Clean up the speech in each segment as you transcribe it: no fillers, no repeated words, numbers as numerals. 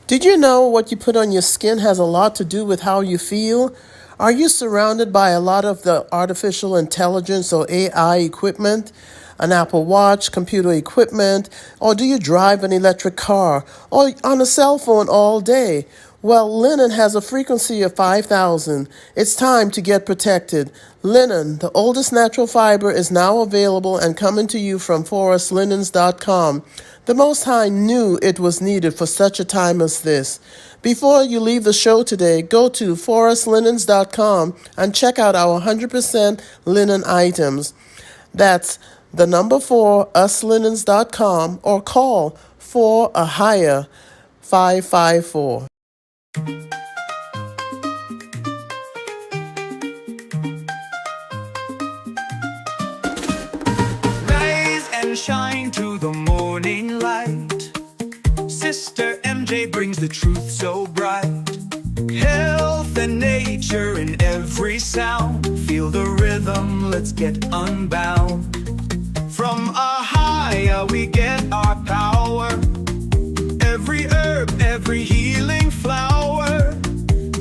Did you know what you put on your skin has a lot to do with how you feel? Are you surrounded by a lot of the artificial intelligence or AI equipment? An Apple Watch, computer equipment, or do you drive an electric car or on a cell phone all day? Well, linen has a frequency of 5,000. It's time to get protected. Linen, the oldest natural fiber, is now available and coming to you from forestlinens.com. The Most High knew it was needed for such a time as this. Before you leave the show today, go to forestlinens.com and check out our 100% linen items. That's the number 4, uslinens.com, or call for a higher 554. Rise and shine to the morning light. Sister MJ brings the truth so bright. Health and nature in every sound. Feel the rhythm, let's get unbound. From our higher we get our power. Every herb, every healing flower.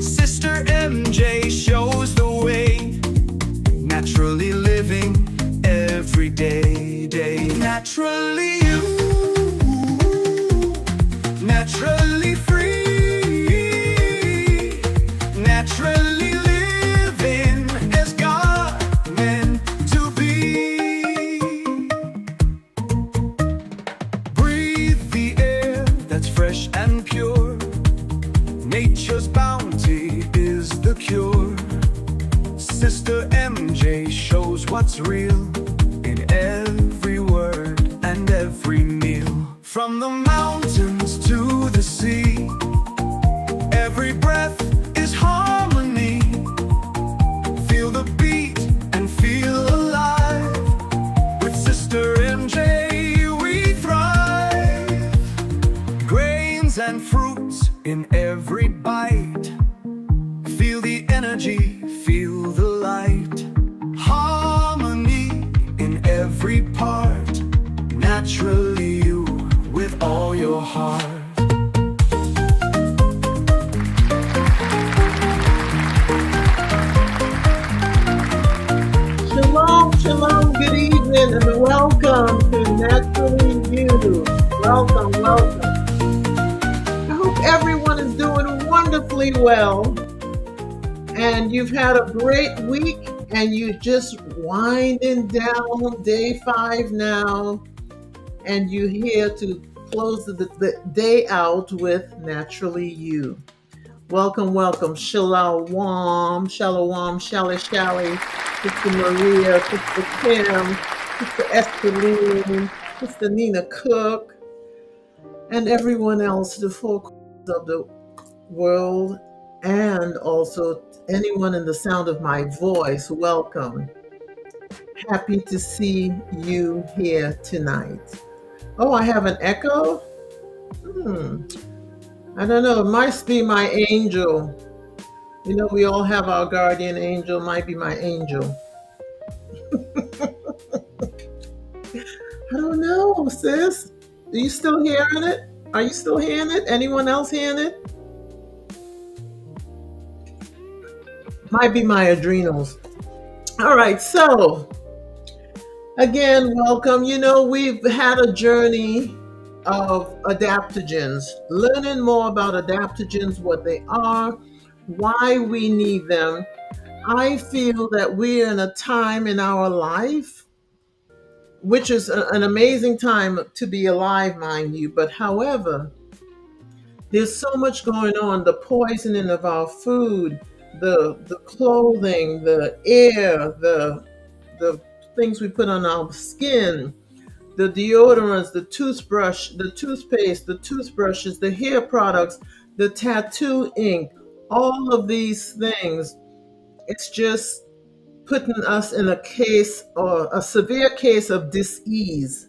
Sister MJ shows the way. Naturally living every day, naturally you, naturally free, naturally living as God meant to be. Breathe the air that's fresh and pure. Nature's bounty is the cure. Sister MJ shows what's real in every word and every meal. From the mountains to the sea, every breath is harmony. Feel the beat and feel alive. With Sister MJ we thrive. Grains and fruits in every bite. Feel the energy, feel the light. Harmony in every part. Naturally you, with all your heart. Shalom, shalom, good evening, and welcome to Naturally You. Welcome, welcome. I hope everyone is doing wonderfully well, and you've had a great week, and you're just winding down day 5 now, and you're here to close the day out with Naturally You. Welcome, welcome. Shalom, shalom, shally, shally. Sister Maria, Sister Kim, Sister Esteline, Sister Nina Cook, and everyone else, the 4 corners of the world, and also anyone in the sound of my voice. Welcome. Happy to see you here tonight. Oh, I have an echo? I don't know. It might be my angel. You know, we all have our guardian angel. Might be my angel. I don't know, sis. Are you still hearing it? Are you still hearing it? Anyone else hearing it? Might be my adrenals. All right, so again, welcome. You know, we've had a journey of adaptogens, learning more about adaptogens, what they are, why we need them. I feel that we're in a time in our life, which is an amazing time to be alive, mind you. But however, there's so much going on, the poisoning of our food, the clothing, the air, the things we put on our skin, the deodorants, the toothbrush, the toothpaste, the toothbrushes, the hair products, the tattoo ink, all of these things. It's just putting us in a case, or a severe case, of dis-ease.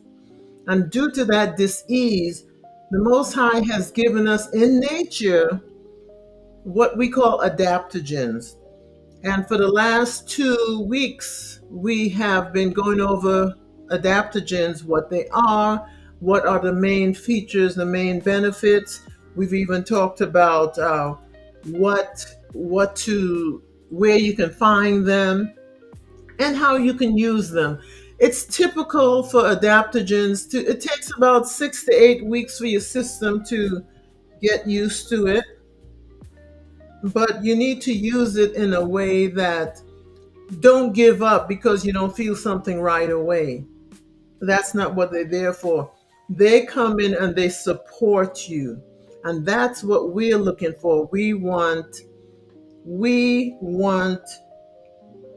And due to that dis-ease, the Most High has given us in nature what we call adaptogens. And for the last 2 weeks, we have been going over adaptogens, what they are, what are the main features, the main benefits. We've even talked about what to where you can find them and how you can use them. It's typical for adaptogens to it takes about 6 to 8 weeks for your system to get used to it, but you need to use it in a way that don't give up because you don't feel something right away. That's not what they're there for. They come in and they support you. And that's what we're looking for. We want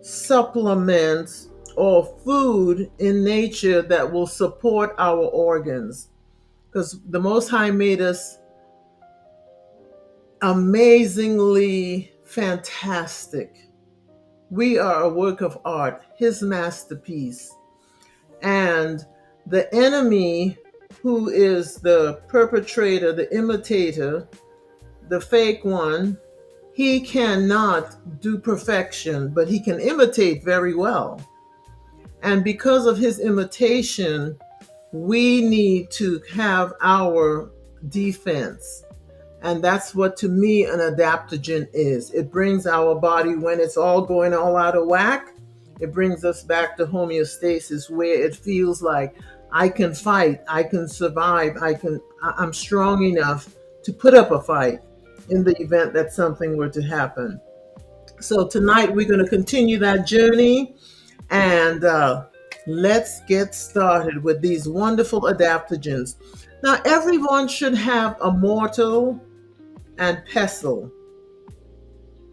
supplements or food in nature that will support our organs. Because the Most High made us amazingly fantastic. We are a work of art, His masterpiece. And the enemy, who is the perpetrator, the imitator, the fake one, he cannot do perfection, but he can imitate very well. And because of his imitation, we need to have our defense. And that's what, to me, an adaptogen is. It brings our body, when it's all going all out of whack, it brings us back to homeostasis, where it feels like I can fight, I can survive, I'm strong enough to put up a fight in the event that something were to happen. So tonight we're going to continue that journey, and let's get started with these wonderful adaptogens. Now, everyone should have a mortar and pestle.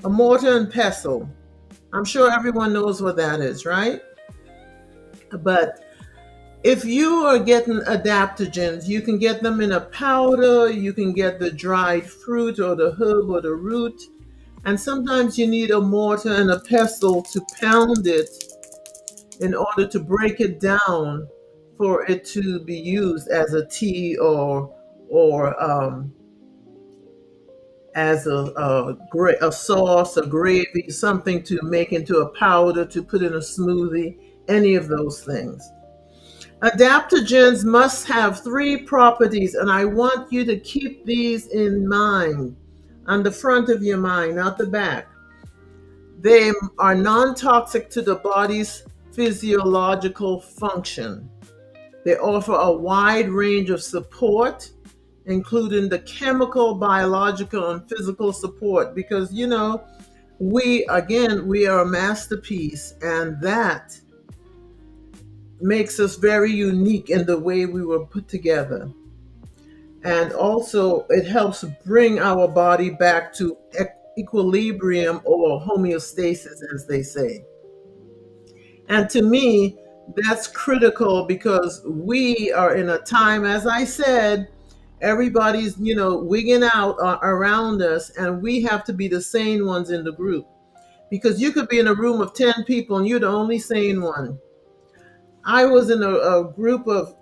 A mortar and pestle. I'm sure everyone knows what that is, right? But if you are getting adaptogens, you can get them in a powder, you can get the dried fruit or the herb or the root, and sometimes you need a mortar and a pestle to pound it in order to break it down for it to be used as a tea or as a sauce, a gravy, something to make into a powder to put in a smoothie, any of those things. Adaptogens must have three properties, and I want you to keep these in mind on the front of your mind, not the back. They are non toxic to the body's physiological function. They offer a wide range of support, including the chemical, biological, and physical support, because we are a masterpiece, and that makes us very unique in the way we were put together. And also it helps bring our body back to equilibrium or homeostasis, as they say. And to me, that's critical because we are in a time, as I said, everybody's, wigging out around us, and we have to be the sane ones in the group. Because you could be in a room of 10 people and you're the only sane one. I was in a group of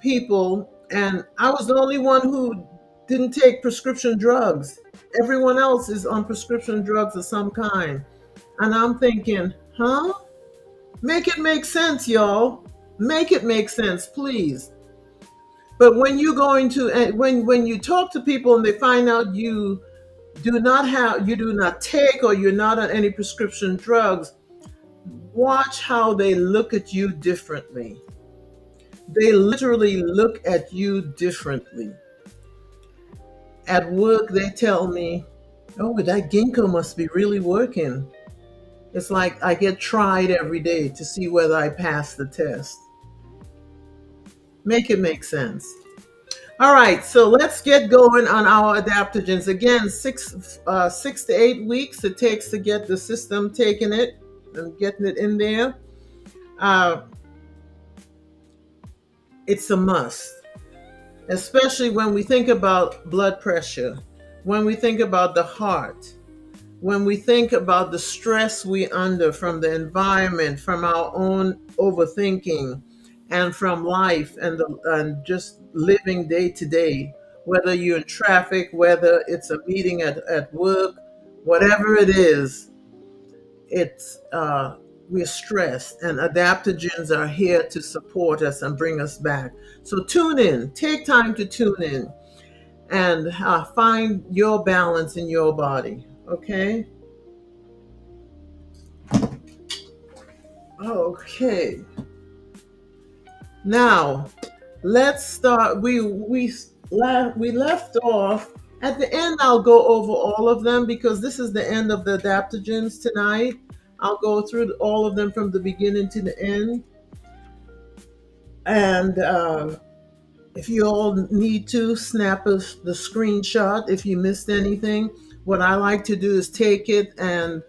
people, and I was the only one who didn't take prescription drugs. Everyone else is on prescription drugs of some kind. And I'm thinking, huh? Make it make sense, y'all. Make it make sense, please. But when you go into when you talk to people and they find out you do not take, or you're not on any prescription drugs, watch how they look at you differently. They literally look at you differently. At work, they tell me, "Oh, that ginkgo must be really working." It's like I get tried every day to see whether I pass the test. Make it make sense. All right, so let's get going on our adaptogens. Again, 6 to 8 weeks it takes to get the system taking it and getting it in there. Uh, it's a must, especially when we think about blood pressure, when we think about the heart, when we think about the stress we under from the environment, from our own overthinking, and from life and just living day to day, whether you're in traffic, whether it's a meeting at work, whatever it is, it's we're stressed, and adaptogens are here to support us and bring us back. So tune in, take time to tune in, and find your balance in your body. Okay. Okay. Now let's start. We left off at the end. I'll go over all of them because this is the end of the adaptogens tonight. I'll go through all of them from the beginning to the end, and if you all need to snap the screenshot if you missed anything. What I like to do is take it and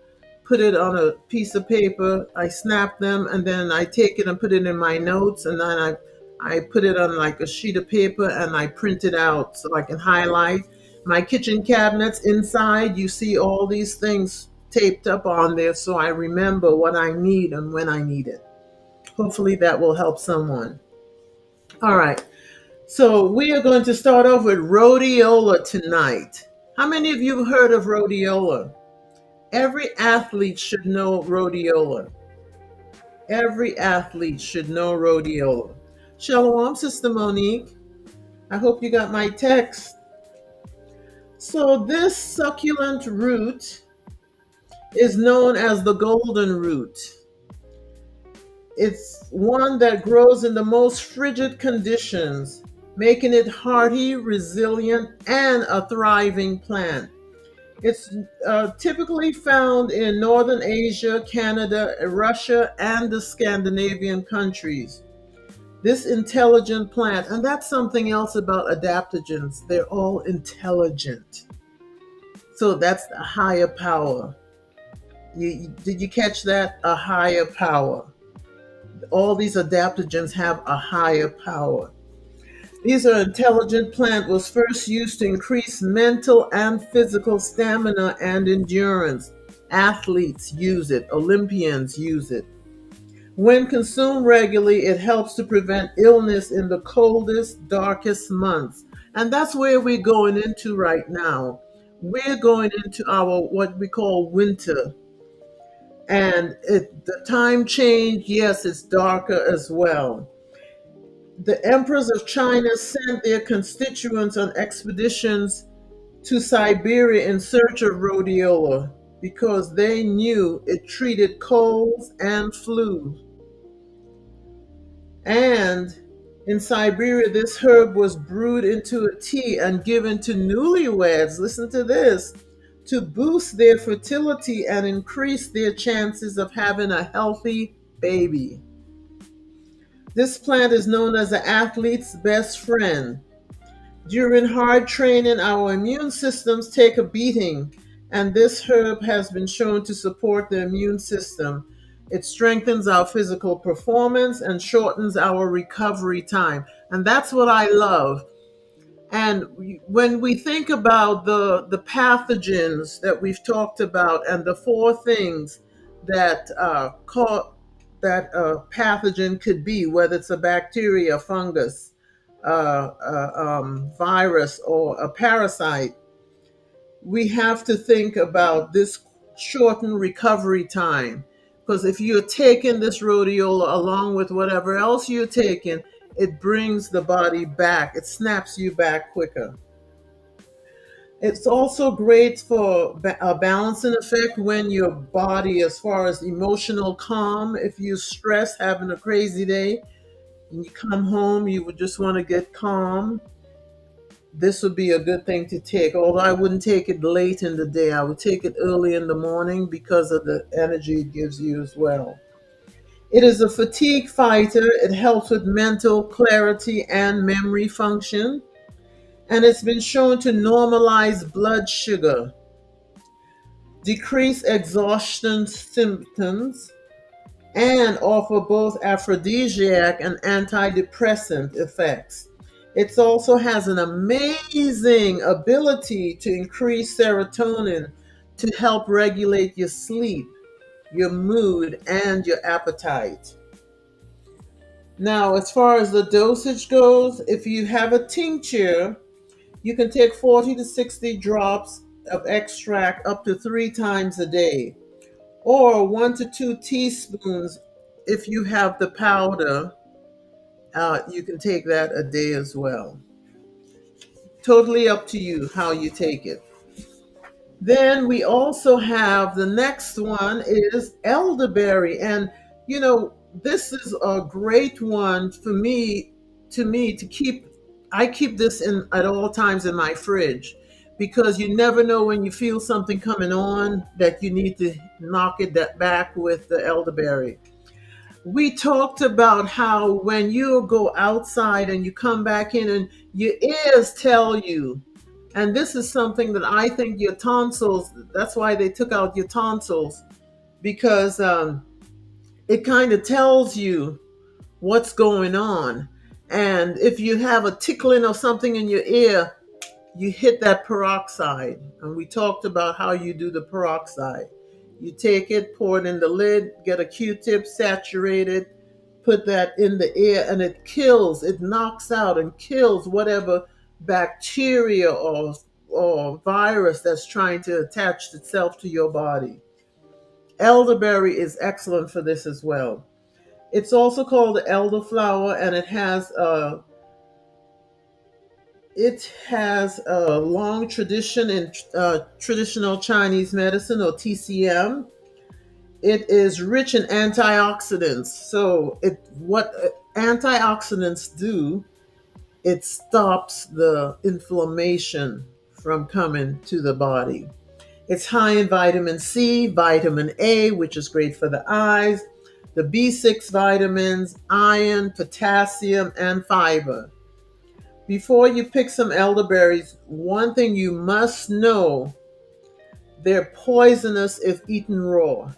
put it on a piece of paper. I snap them and then I take it and put it in my notes, and then I put it on like a sheet of paper and I print it out so I can highlight. My kitchen cabinets inside, you see all these things taped up on there so I remember what I need and when I need it. Hopefully that will help someone. All right. So we are going to start off with rhodiola tonight. How many of you have heard of rhodiola? Every athlete should know rhodiola. Every athlete should know rhodiola. Shalom, Sister Monique. I hope you got my text. So this succulent root is known as the golden root. It's one that grows in the most frigid conditions, making it hardy, resilient, and a thriving plant. It's typically found in Northern Asia, Canada, Russia, and the Scandinavian countries. This intelligent plant, and that's something else about adaptogens, they're all intelligent. So that's the higher power. Did you catch that? A higher power. All these adaptogens have a higher power. These are intelligent plant was first used to increase mental and physical stamina and endurance. Athletes use it, Olympians use it. When consumed regularly, it helps to prevent illness in the coldest, darkest months. And that's where we're going into right now. We're going into our what we call winter. And the time change, yes, it's darker as well. The emperors of China sent their constituents on expeditions to Siberia in search of rhodiola because they knew it treated colds and flu. And in Siberia, this herb was brewed into a tea and given to newlyweds, listen to this, to boost their fertility and increase their chances of having a healthy baby. This plant is known as the athlete's best friend. During hard training, our immune systems take a beating, and this herb has been shown to support the immune system. It strengthens our physical performance and shortens our recovery time. And that's what I love. And when we think about the pathogens that we've talked about and the four things that that pathogen could be, whether it's a bacteria, fungus, virus, or a parasite, we have to think about this shortened recovery time. Because if you're taking this rhodiola along with whatever else you're taking, it brings the body back. It snaps you back quicker. It's also great for a balancing effect when your body, as far as emotional calm, if you're stressed, having a crazy day, and you come home, you would just want to get calm. This would be a good thing to take. Although I wouldn't take it late in the day, I would take it early in the morning because of the energy it gives you as well. It is a fatigue fighter. It helps with mental clarity and memory function. And it's been shown to normalize blood sugar, decrease exhaustion symptoms, and offer both aphrodisiac and antidepressant effects. It also has an amazing ability to increase serotonin to help regulate your sleep, your mood, and your appetite. Now, as far as the dosage goes, if you have a tincture, you can take 40 to 60 drops of extract up to 3 times a day. or 1 to 2 teaspoons. If you have the powder, you can take that a day as well. Totally up to you how you take it. Then we also have the next one is elderberry. And this is a great one for me to keep. I keep this in at all times in my fridge because you never know when you feel something coming on that you need to knock it that back with the elderberry. We talked about how when you go outside and you come back in and your ears tell you, and this is something that I think your tonsils, that's why they took out your tonsils, because it kind of tells you what's going on. And if you have a tickling or something in your ear, you hit that peroxide. And we talked about how you do the peroxide. You take it, pour it in the lid, get a Q-tip, saturate it, put that in the air, and it knocks out and kills whatever bacteria or virus that's trying to attach itself to your body. Elderberry is excellent for this as well. It's also called elderflower, and it has a long tradition in traditional Chinese medicine, or TCM. It is rich in antioxidants. So, what antioxidants do, it stops the inflammation from coming to the body. It's high in vitamin C, vitamin A, which is great for the eyes, the B6 vitamins, iron, potassium, and fiber. Before you pick some elderberries, one thing you must know, they're poisonous if eaten raw.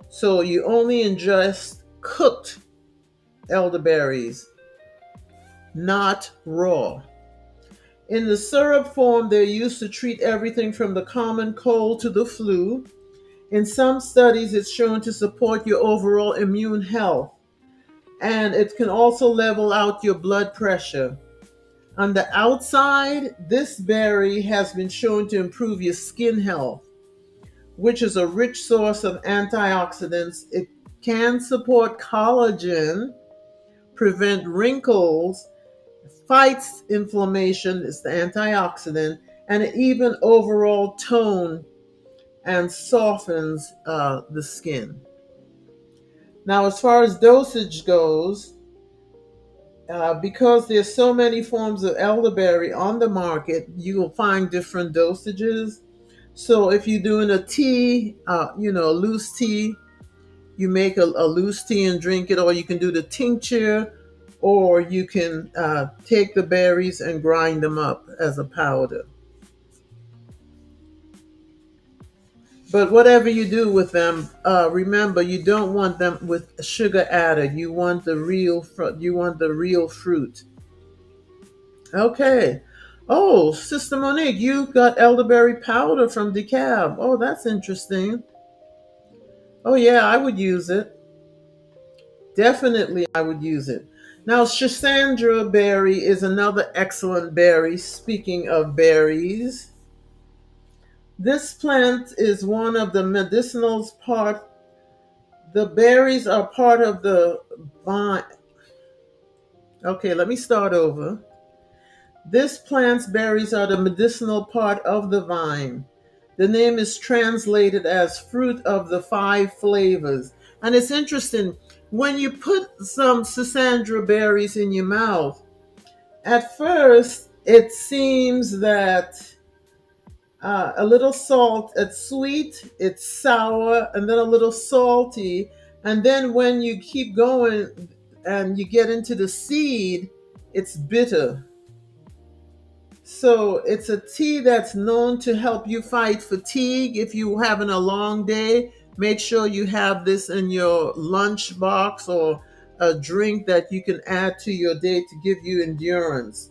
So you only ingest cooked elderberries, not raw. In the syrup form, they're used to treat everything from the common cold to the flu. In some studies, it's shown to support your overall immune health, and it can also level out your blood pressure. On the outside, this berry has been shown to improve your skin health, which is a rich source of antioxidants. It can support collagen, prevent wrinkles, fights inflammation, it's the antioxidant, and it even overall tone and softens the skin. Now, as far as dosage goes, because there's so many forms of elderberry on the market, you will find different dosages. So if you're doing a tea, a loose tea, you make a loose tea and drink it, or you can do the tincture, or you can take the berries and grind them up as a powder. But whatever you do with them, remember you don't want them with sugar added. You want the real fruit. You want the real fruit. Okay. Oh, Sister Monique, you got elderberry powder from Decab. Oh, that's interesting. Oh yeah, I would use it. Definitely, I would use it. Now, Schisandra berry is another excellent berry. Speaking of berries, this plant is one of the medicinals part. The berries are part of the vine. Okay, let me start over. This plant's berries are the medicinal part of the vine. The name is translated as fruit of the five flavors. And it's interesting, when you put some Schisandra berries in your mouth, at first it seems that a little salt, it's sweet, it's sour, and then a little salty. And then when you keep going and you get into the seed, it's bitter. So it's a tea that's known to help you fight fatigue. If you're having a long day, make sure you have this in your lunch box or a drink that you can add to your day to give you endurance.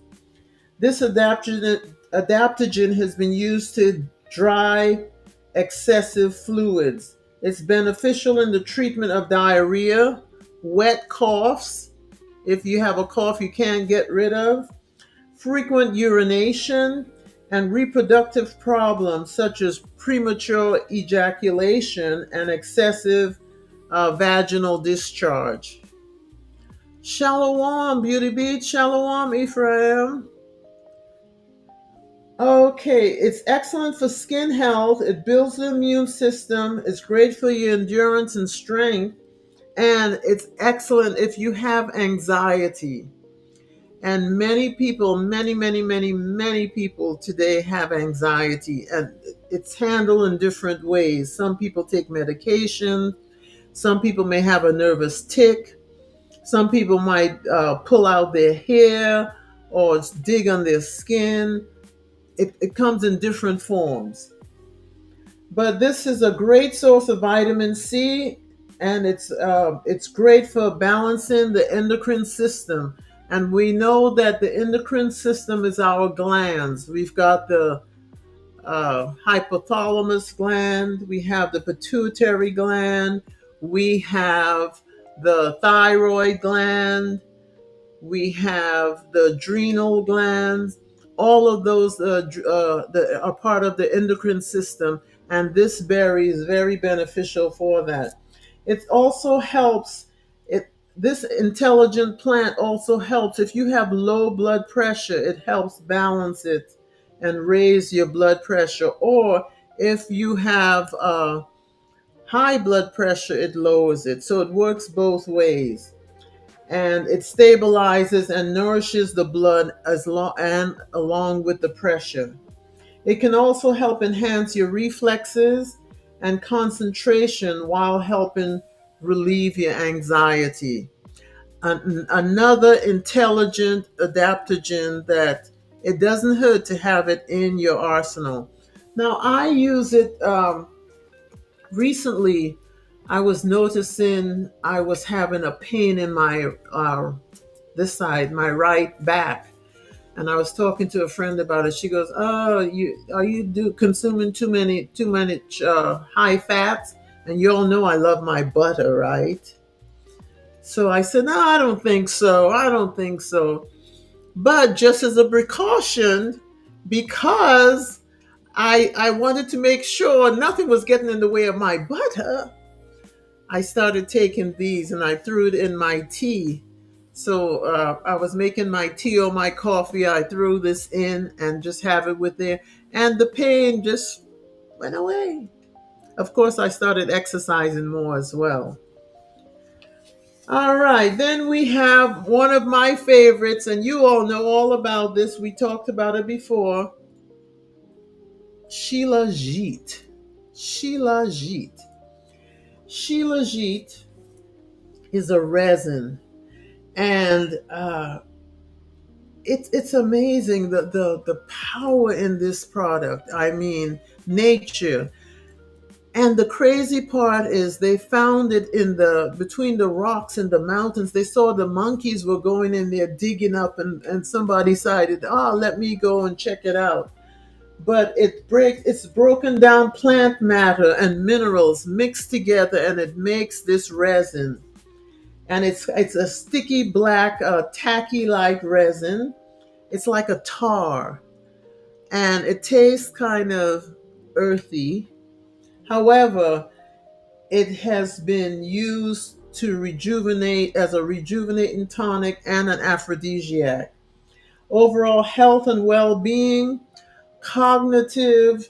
This adaptogen has been used to dry excessive fluids. It's beneficial in the treatment of diarrhea, wet coughs, if you have a cough you can't get rid of, frequent urination, and reproductive problems such as premature ejaculation and excessive vaginal discharge. Shalom, Beauty Beach. Shalom, Ephraim. Okay, it's excellent for skin health. It builds the immune system. It's great for your endurance and strength. And it's excellent if you have anxiety. And many people, many people today have anxiety, and it's handled in different ways. Some people take medication. Some people may have a nervous tick. Some people might pull out their hair or dig on their skin. It comes in different forms. But this is a great source of vitamin C, and it's great for balancing the endocrine system. And we know that the endocrine system is our glands. We've got the hypothalamus gland, we have the pituitary gland, we have the thyroid gland, we have the adrenal glands. All of those are part of the endocrine system, and this berry is very beneficial for that. It also helps. This intelligent plant also helps if you have low blood pressure. It helps balance it and raise your blood pressure. Or if you have high blood pressure, it lowers it. So it works both ways, and it stabilizes and nourishes the blood along with the pressure. It can also help enhance your reflexes and concentration while helping relieve your anxiety. Another intelligent adaptogen that it doesn't hurt to have it in your arsenal. Now, I use it recently. I was noticing I was having a pain in my this side, my right back. And I was talking to a friend about it. She goes, "Oh, you consuming too much high fats?" And you all know I love my butter, right? So I said, "No, I don't think so. I don't think so." But just as a precaution, because I wanted to make sure nothing was getting in the way of my butter, I started taking these and I threw it in my tea. So I was making my tea or my coffee. I threw this in and just have it with there. And the pain just went away. Of course, I started exercising more as well. All right, then we have one of my favorites, and you all know all about this. We talked about it before. Shilajit. Shilajit. Shilajit is a resin, and it's amazing the power in this product. I mean, nature. And the crazy part is they found it in the between the rocks and the mountains. They saw the monkeys were going in there digging up, and somebody decided, oh, let me go and check it out. But it's broken down plant matter and minerals mixed together, and it makes this resin. And it's a sticky black, tacky like resin. It's like a tar, and it tastes kind of earthy. However, it has been used to rejuvenate as a rejuvenating tonic and an aphrodisiac. Overall health and well-being, cognitive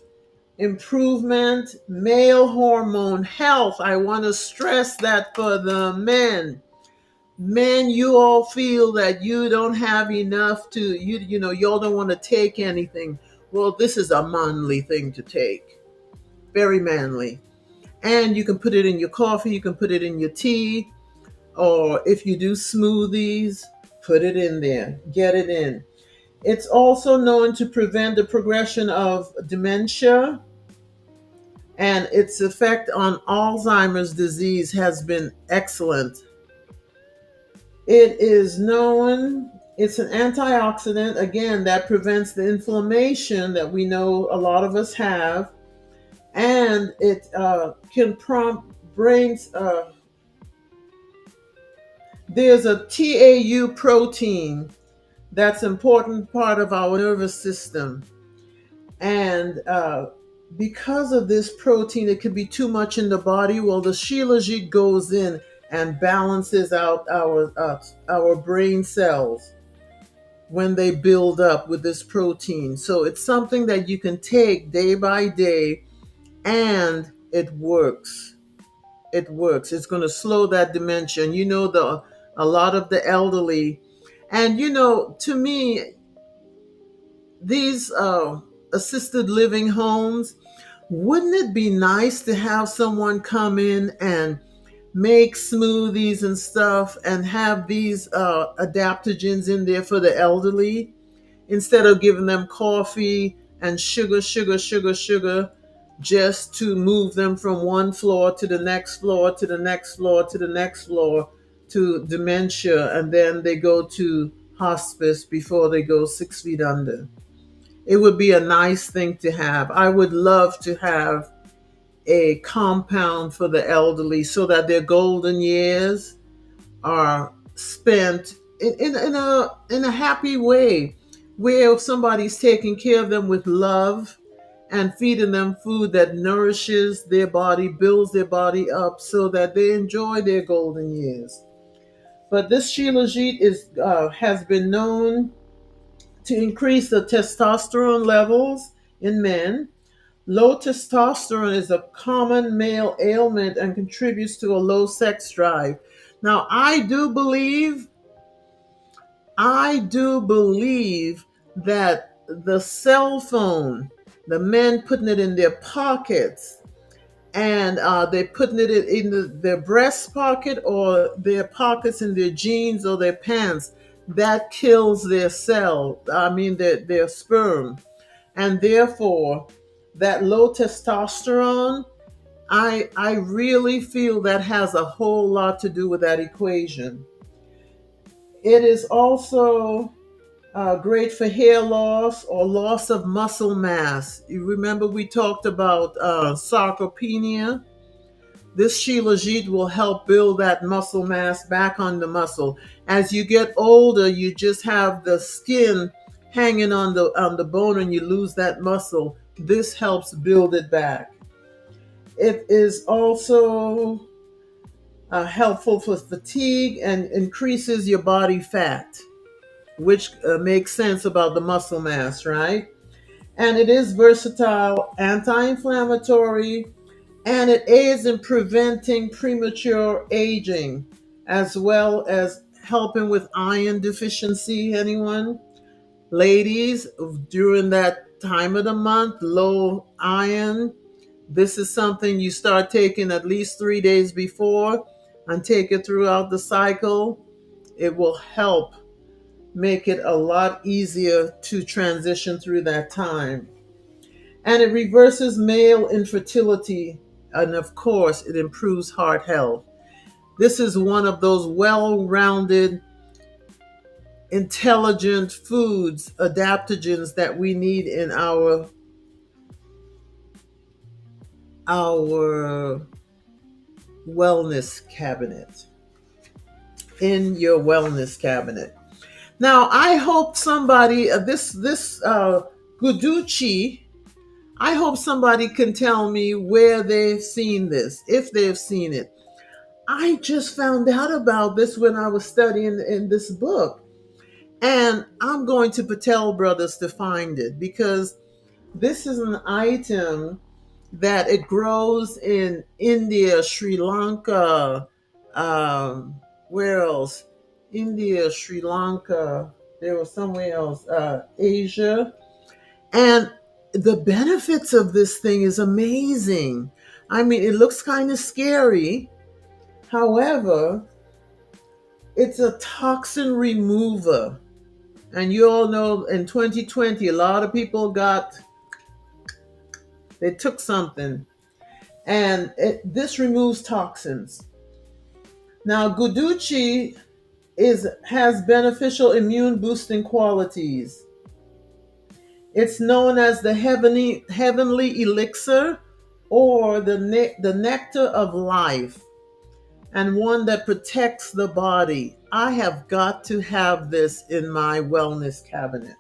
improvement, male hormone health. I want to stress that for the men. Men, you all feel that you don't have enough to y'all don't want to take anything. Well, this is a manly thing to take. Very manly. And you can put it in your coffee, you can put it in your tea, or if you do smoothies, put it in there. Get it in. It's also known to prevent the progression of dementia, and its effect on Alzheimer's disease has been excellent. It is known, it's an antioxidant, again, that prevents the inflammation that we know a lot of us have, and it can prompt brains. There's a tau protein that's an important part of our nervous system, And because of this protein, it could be too much in the body. Well, the shilajit goes in and balances out our brain cells when they build up with this protein. So it's something that you can take day by day, and it works. It works. It's going to slow that dementia. And a lot of the elderly, and to me, these assisted living homes, wouldn't it be nice to have someone come in and make smoothies and stuff and have these adaptogens in there for the elderly instead of giving them coffee and sugar, sugar, sugar, sugar, just to move them from one floor to the next floor to the next floor to the next floor to dementia, and then they go to hospice before they go 6 feet under. It would be a nice thing to have. I would love to have a compound for the elderly so that their golden years are spent in a happy way, where somebody's taking care of them with love and feeding them food that nourishes their body, builds their body up so that they enjoy their golden years. But this shilajit has been known to increase the testosterone levels in men. Low testosterone is a common male ailment and contributes to a low sex drive. Now, I do believe that the cell phone, the men putting it in their pockets, and they're putting it in their breast pocket or their pockets in their jeans or their pants, that kills their cell. I mean, their sperm, and therefore, that low testosterone, I really feel that has a whole lot to do with that equation. It is also great for hair loss or loss of muscle mass. You remember we talked about sarcopenia? This shilajit will help build that muscle mass back on the muscle. As you get older, you just have the skin hanging on the bone and you lose that muscle. This helps build it back. It is also helpful for fatigue and increases your body fat, which makes sense about the muscle mass, right? And it is versatile, anti-inflammatory, and it aids in preventing premature aging, as well as helping with iron deficiency. Anyone? Ladies, during that time of the month, low iron, this is something you start taking at least 3 days before and take it throughout the cycle. It will help make it a lot easier to transition through that time. And it reverses male infertility. And of course, it improves heart health. This is one of those well rounded, intelligent foods, adaptogens that we need in our wellness cabinet. In your wellness cabinet. Now, I hope somebody, this Guducci, I hope somebody can tell me where they've seen this, if they've seen it. I just found out about this when I was studying in this book. And I'm going to Patel Brothers to find it, because this is an item that it grows in India, Sri Lanka, where else? India, Sri Lanka, there was somewhere else, Asia. And the benefits of this thing is amazing. I mean, it looks kind of scary. However, it's a toxin remover. And you all know in 2020, a lot of people they took something. And this removes toxins. Now, Guducci has beneficial immune boosting qualities. It's known as the heavenly elixir, or the nectar of life, and one that protects the body. I have got to have this in my wellness cabinet.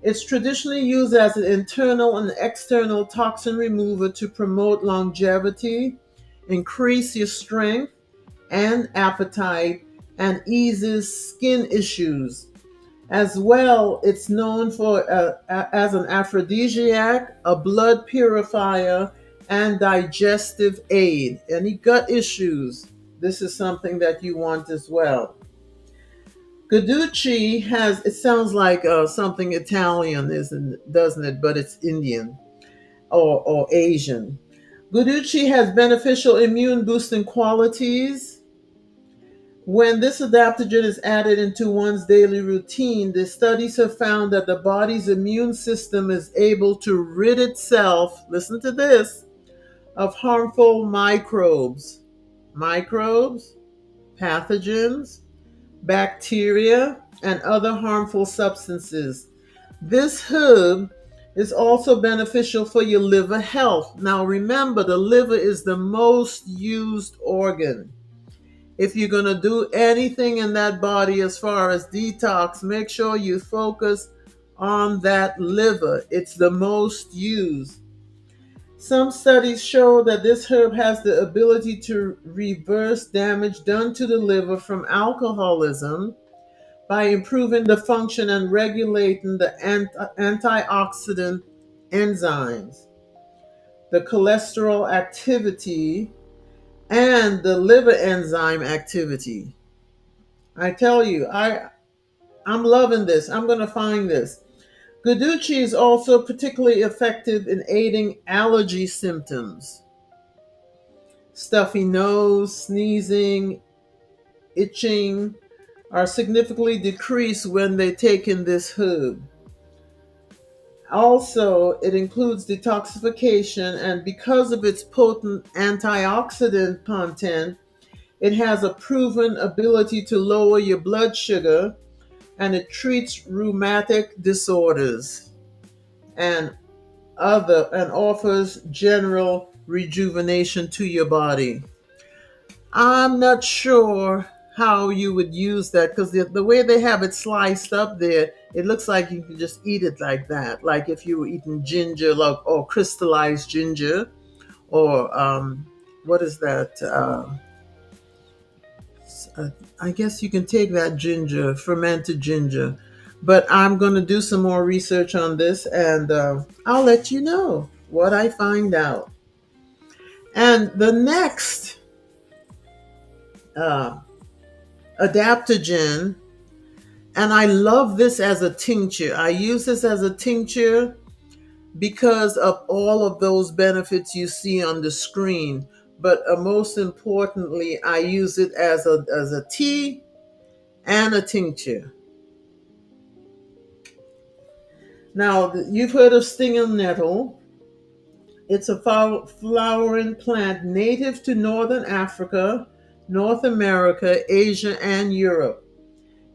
It's traditionally used as an internal and external toxin remover to promote longevity, increase your strength and appetite, and eases skin issues. As well, it's known for as an aphrodisiac, a blood purifier, and digestive aid. Any gut issues, this is something that you want as well. Guducci has, it sounds like something Italian, isn't, doesn't it? But it's Indian or Asian. Guducci has beneficial immune boosting qualities. When this adaptogen is added into one's daily routine, the studies have found that the body's immune system is able to rid itself, listen to this, of harmful microbes, pathogens, bacteria, and other harmful substances. This herb is also beneficial for your liver health. Now remember, the liver is the most used organ. If you're going to do anything in that body as far as detox, make sure you focus on that liver. It's the most used. Some studies show that this herb has the ability to reverse damage done to the liver from alcoholism by improving the function and regulating the antioxidant enzymes, the cholesterol activity, and the liver enzyme activity. I tell you, I'm loving this. I'm going to find this. Guducci is also particularly effective in aiding allergy symptoms. Stuffy nose, sneezing, itching are significantly decreased when they take in this herb. Also, it includes detoxification, and because of its potent antioxidant content, it has a proven ability to lower your blood sugar, and it treats rheumatic disorders and offers general rejuvenation to your body. I'm not sure how you would use that because the way they have it sliced up there, it looks like you can just eat it like that. Like if you were eating ginger, like, or crystallized ginger, or what is that? I guess you can take that ginger, fermented ginger. But I'm going to do some more research on this, and I'll let you know what I find out. And the next uh, adaptogen, and I love this as a tincture. I use this as a tincture because of all of those benefits you see on the screen. But most importantly, I use it as a tea and a tincture. Now, you've heard of stinging nettle. It's a flowering plant native to northern Africa, North America, Asia, and Europe.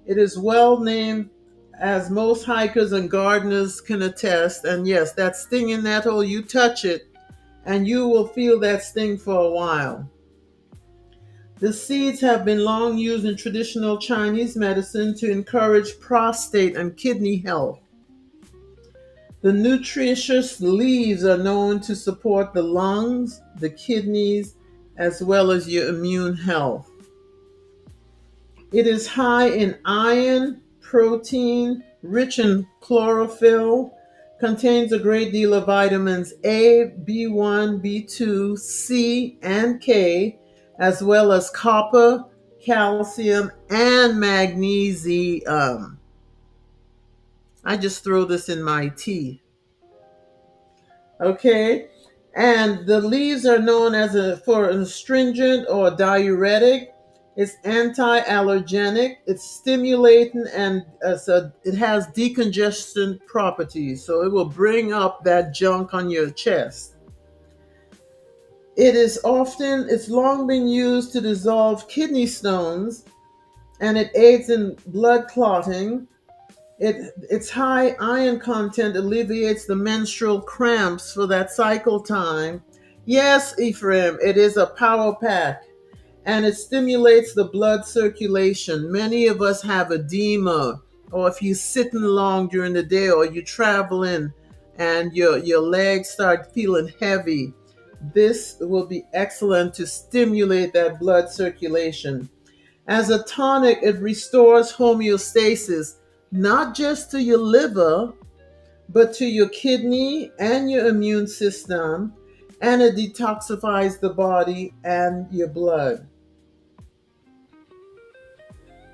It is well named, as most hikers and gardeners can attest. And yes, that stinging nettle, you touch it and you will feel that sting for a while. The seeds have been long used in traditional Chinese medicine to encourage prostate and kidney health. The nutritious leaves are known to support the lungs, the kidneys, as well as your immune health. It is high in iron, protein, rich in chlorophyll, contains a great deal of vitamins A, B1, B2, C, and K, as well as copper, calcium, and magnesium. I just throw this in my tea. Okay, and the leaves are known as for an astringent or diuretic. It's anti-allergenic. It's stimulating, and so it has decongestant properties. So it will bring up that junk on your chest. It's long been used to dissolve kidney stones, and it aids in blood clotting. Its high iron content alleviates the menstrual cramps for that cycle time. Yes, Ephraim, it is a power pack, and it stimulates the blood circulation. Many of us have edema or if you're sitting long during the day, or you're traveling and your legs start feeling heavy, this will be excellent to stimulate that blood circulation. As a tonic, it restores homeostasis, not just to your liver, but to your kidney and your immune system, and it detoxifies the body and your blood.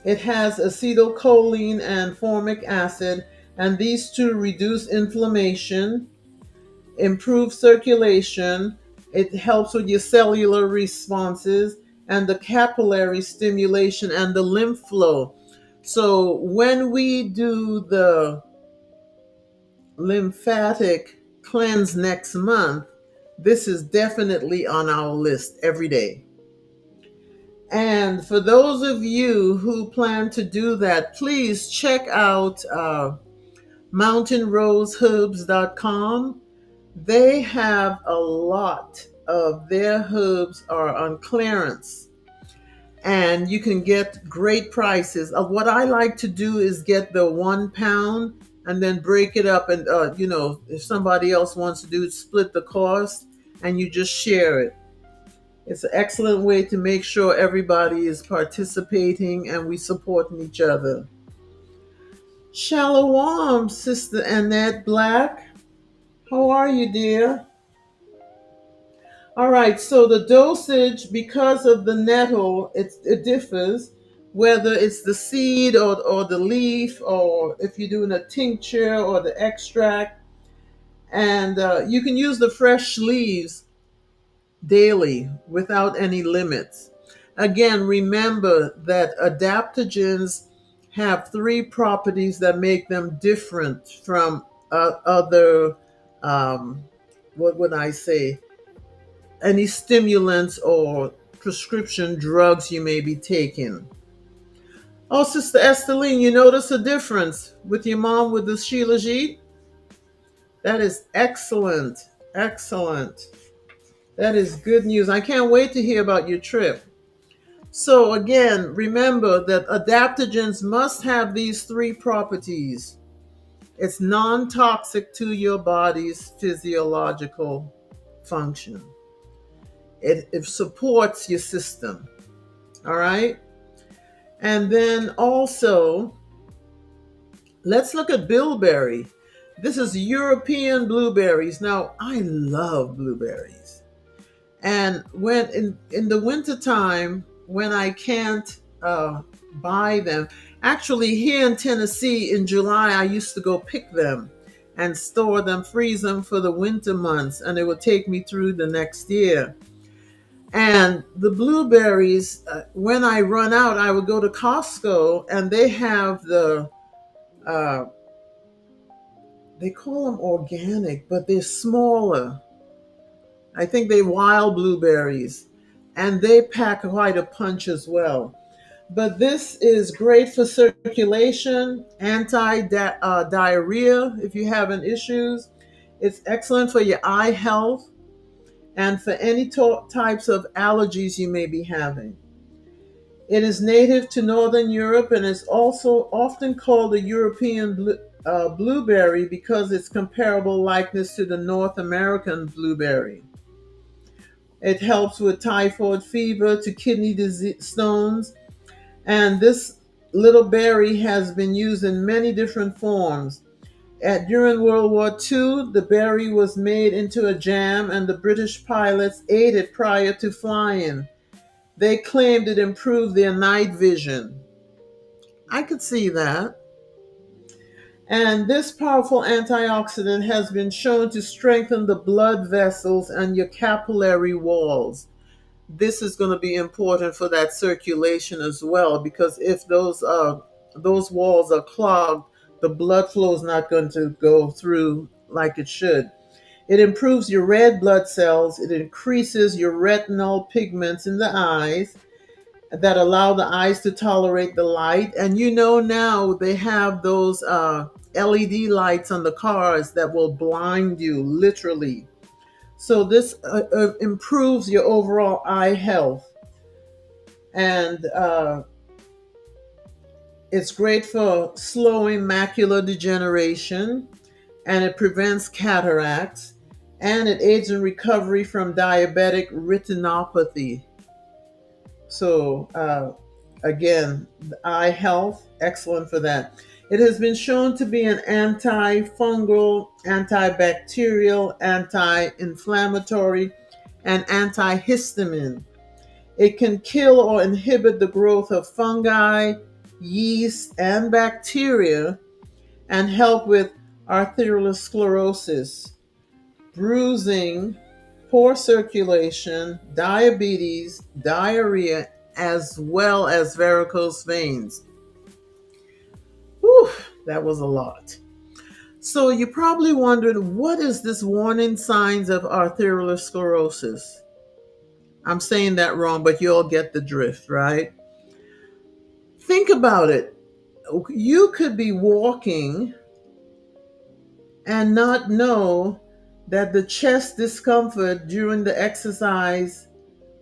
It has acetylcholine and formic acid, and these two reduce inflammation, improve circulation. It helps with your cellular responses and the capillary stimulation and the lymph flow. So when we do the lymphatic cleanse next month, this is definitely on our list every day. And for those of you who plan to do that, please check out mountainroseherbs.com. They have a lot of their herbs are on clearance, and you can get great prices. What I like to do is get the 1 pound and then break it up, and if somebody else wants to do it, split the cost, and you just share it. It's an excellent way to make sure everybody is participating and we supporting each other. Shalom, Sister Annette Black. How are you, dear? All right, so the dosage, because of the nettle, it differs whether it's the seed or the leaf, or if you're doing a tincture or the extract. And you can use the fresh leaves daily without any limits. Again, remember that adaptogens have three properties that make them different from other, what would I say, any stimulants or prescription drugs you may be taking. Oh, Sister Esteline, you notice a difference with your mom with the Shilajit? That is excellent. Excellent. That is good news. I can't wait to hear about your trip. So again, remember that adaptogens must have these three properties. It's non-toxic to your body's physiological function. It supports your system. All right. And then also, let's look at bilberry. This is European blueberries. Now, I love blueberries. And when in the wintertime, when I can't buy them, actually here in Tennessee in July, I used to go pick them and store them, freeze them for the winter months, and it would take me through the next year. And the blueberries, when I run out, I would go to Costco, and they have uh, they call them organic, but they're smaller. I think they're wild blueberries, and they pack quite a punch as well. But this is great for circulation, anti-diarrhea if you're having issues. It's excellent for your eye health and for any types of allergies you may be having. It is native to Northern Europe and is also often called the European blueberry because its comparable likeness to the North American blueberry. It helps with typhoid fever to kidney disease, stones, and this little berry has been used in many different forms. During World War II, the berry was made into a jam, and the British pilots ate it prior to flying. They claimed it improved their night vision. I could see that. And this powerful antioxidant has been shown to strengthen the blood vessels and your capillary walls. This is going to be important for that circulation as well, because if those walls are clogged, the blood flow is not going to go through like it should. It improves your red blood cells. It increases your retinal pigments in the eyes that allow the eyes to tolerate the light. And now they have those LED lights on the cars that will blind you, literally. So this improves your overall eye health. And It's great for slowing macular degeneration, and it prevents cataracts, and it aids in recovery from diabetic retinopathy. So, again, eye health, excellent for that. It has been shown to be an antifungal, antibacterial, anti inflammatory, and antihistamine. It can kill or inhibit the growth of fungi, yeast, and bacteria, and help with arteriosclerosis, bruising, poor circulation, diabetes, diarrhea, as well as varicose veins. Whew, that was a lot. So you probably wondered, what is this warning signs of arteriosclerosis? I'm saying that wrong, but you all get the drift, right? Think about it. You could be walking and not know that the chest discomfort during the exercise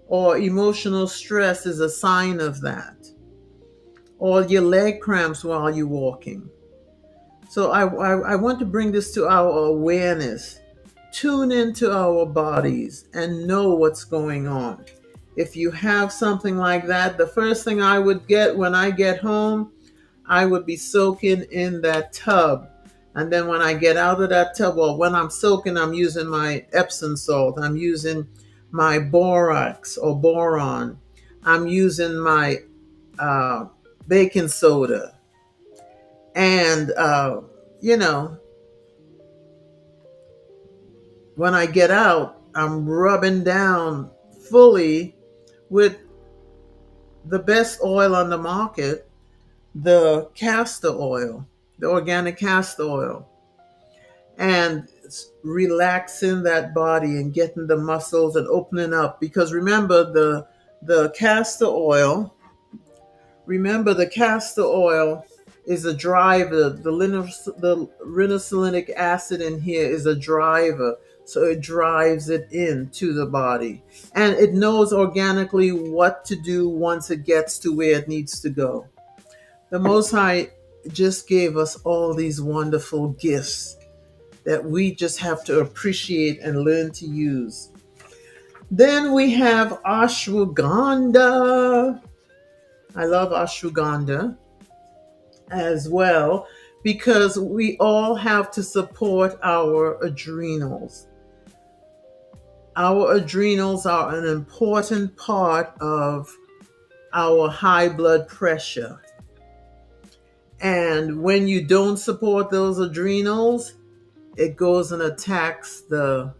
or emotional stress is a sign of that, or your leg cramps while you're walking. So I want to bring this to our awareness. Tune into our bodies and know what's going on. If you have something like that, the first thing I would get when I get home, I would be soaking in that tub. And then when I get out of that tub, well, when I'm soaking, I'm using my Epsom salt. I'm using my borax or boron. I'm using my uh, baking soda. And, you know, when I get out, I'm rubbing down fully with the best oil on the market, the castor oil, the organic castor oil, and relaxing that body and getting the muscles and opening up. Because the castor oil, remember the castor oil is a driver. The rinocelinic acid in here is a driver. So it drives it into the body. And it knows organically what to do once it gets to where it needs to go. The Most High just gave us all these wonderful gifts that we just have to appreciate and learn to use. Then we have ashwagandha. I love ashwagandha as well because we all have to support our adrenals. Our adrenals are an important part of our high blood pressure. And when you don't support those adrenals, it goes and attacks the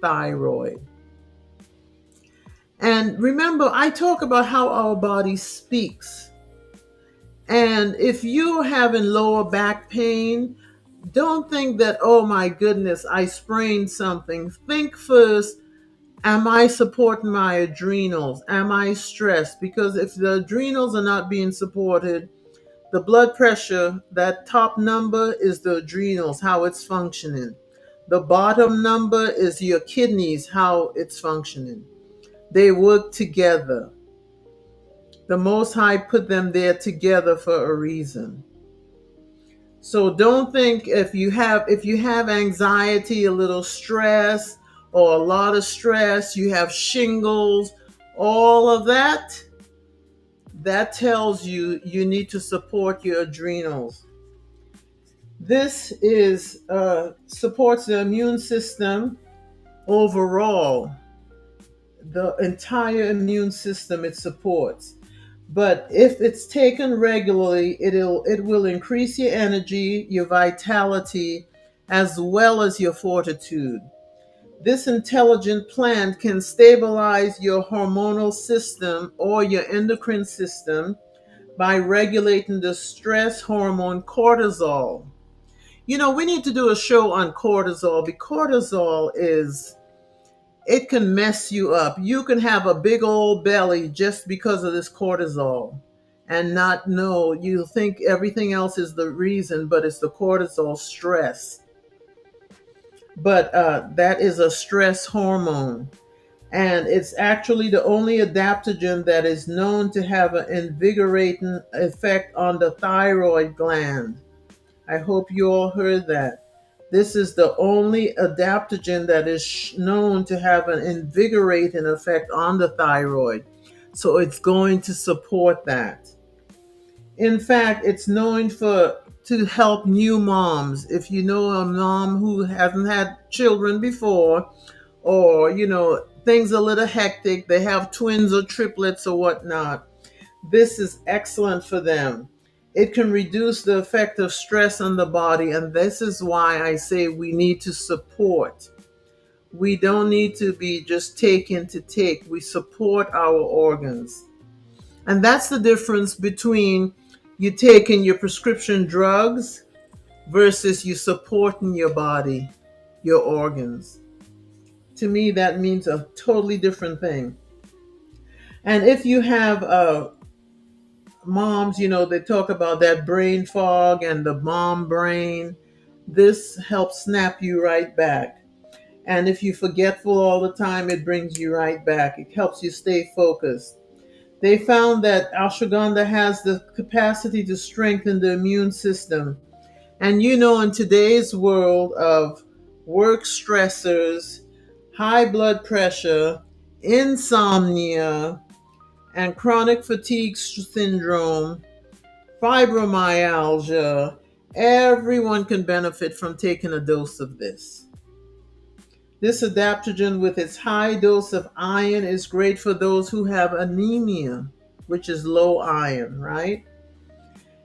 thyroid. And remember, I talk about how our body speaks. And if you're having lower back pain, don't think that, oh my goodness, I sprained something. Think first, am I supporting my adrenals? Am I stressed? Because if the adrenals are not being supported, the blood pressure, that top number is the adrenals, how it's functioning. The bottom number is your kidneys, how it's functioning. They work together. The Most High put them there together for a reason. So don't think if you have anxiety, a little stress, or a lot of stress, you have shingles, all of that, that tells you you need to support your adrenals. This is supports the immune system overall. The entire immune system it supports. But if it's taken regularly, it will increase your energy, your vitality, as well as your fortitude. This intelligent plant can stabilize your hormonal system or your endocrine system by regulating the stress hormone cortisol. You know, we need to do a show on cortisol because cortisol is, it can mess you up. You can have a big old belly just because of this cortisol and not know. You think everything else is the reason, but it's the cortisol stress. But that is a stress hormone. And it's actually the only adaptogen that is known to have an invigorating effect on the thyroid gland. I hope you all heard that. This is the only adaptogen that is known to have an invigorating effect on the thyroid. So it's going to support that. In fact, it's known for to help new moms. If you know a mom who hasn't had children before, or things a little hectic, they have twins or triplets or whatnot, this is excellent for them. It can reduce the effect of stress on the body, and this is why I say we need to support. We don't need to be just taking to take. We support our organs. And that's the difference between you taking your prescription drugs versus you supporting your body, your organs. To me, that means a totally different thing. And if you have moms, they talk about that brain fog and the mom brain. This helps snap you right back. And if you're forgetful all the time, it brings you right back. It helps you stay focused. They found that ashwagandha has the capacity to strengthen the immune system. And in today's world of work stressors, high blood pressure, insomnia, and chronic fatigue syndrome, fibromyalgia, everyone can benefit from taking a dose of this. This adaptogen, with its high dose of iron, is great for those who have anemia, which is low iron, right?